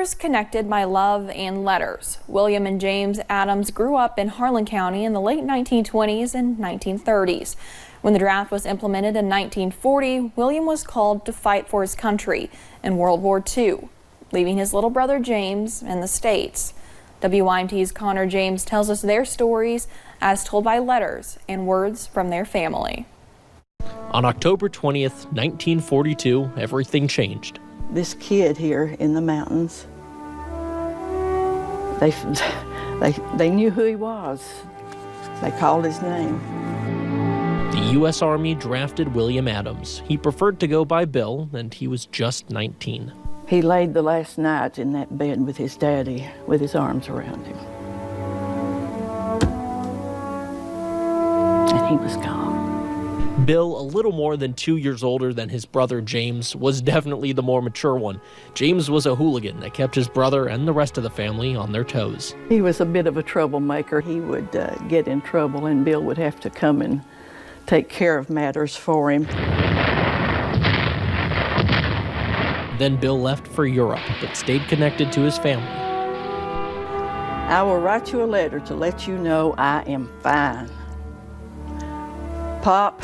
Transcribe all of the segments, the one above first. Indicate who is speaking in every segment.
Speaker 1: Brothers connected by love and letters. William and James Adams grew up in Harlan County in the late 1920s and 1930s. When the draft was implemented in 1940, William was called to fight for his country in World War II, leaving his little brother James in the States. WYMT's Connor James tells us their stories as told by letters and words from their family.
Speaker 2: On October 20th, 1942, everything changed.
Speaker 3: This kid here in the mountains, they knew who he was. They called his name.
Speaker 2: The U.S. Army drafted William Adams. He preferred to go by Bill, and he was just 19.
Speaker 3: He laid the last night in that bed with his daddy, with his arms around him. And he was gone.
Speaker 2: Bill, a little more than 2 years older than his brother James, was definitely the more mature one. James was a hooligan that kept his brother and the rest of the family on their toes.
Speaker 3: He was a bit of a troublemaker. He would get in trouble, and Bill would have to come and take care of matters for him.
Speaker 2: Then Bill left for Europe, but stayed connected to his family.
Speaker 3: I will write you a letter to let you know I am fine. Pop,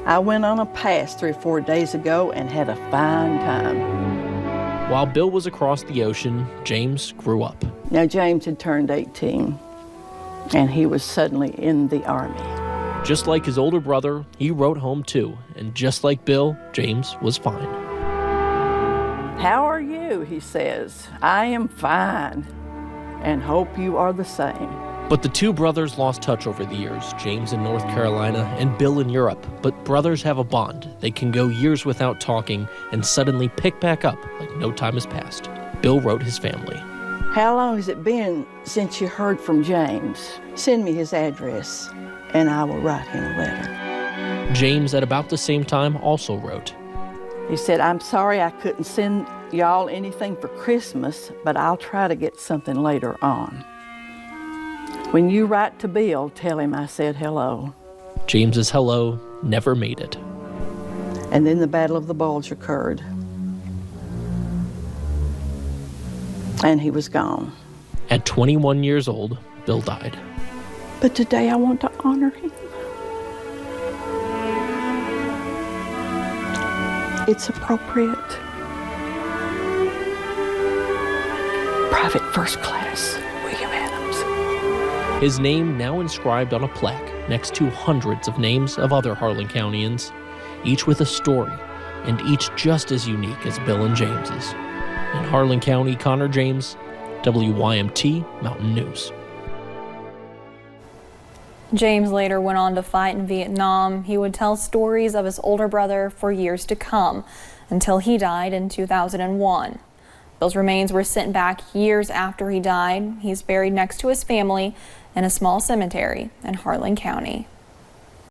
Speaker 3: I went on a pass 3 or 4 days ago and had a fine time.
Speaker 2: While Bill was across the ocean, James grew up.
Speaker 3: Now, James had turned 18, and he was suddenly in the Army.
Speaker 2: Just like his older brother, he wrote home too, and just like Bill, James was fine.
Speaker 3: How are you, he says. I am fine, and hope you are the same.
Speaker 2: But the two brothers lost touch over the years, James in North Carolina and Bill in Europe. But brothers have a bond. They can go years without talking and suddenly pick back up like no time has passed. Bill wrote his family.
Speaker 3: How long has it been since you heard from James? Send me his address, and I will write him a letter.
Speaker 2: James, at about the same time, also wrote.
Speaker 3: He said, I'm sorry I couldn't send y'all anything for Christmas, but I'll try to get something later on. When you write to Bill, tell him I said hello.
Speaker 2: James's hello never made it.
Speaker 3: And then the Battle of the Bulge occurred. And he was gone.
Speaker 2: At 21 years old, Bill died.
Speaker 3: But today I want to honor him. It's appropriate. Private First Class, William Adams.
Speaker 2: His name now inscribed on a plaque next to hundreds of names of other Harlan Countyans, each with a story, and each just as unique as Bill and James's. In Harlan County, Connor James, WYMT Mountain News.
Speaker 1: James later went on to fight in Vietnam. He would tell stories of his older brother for years to come, until he died in 2001. Bill's remains were sent back years after he died. He's buried next to his family in a small cemetery in Harlan County.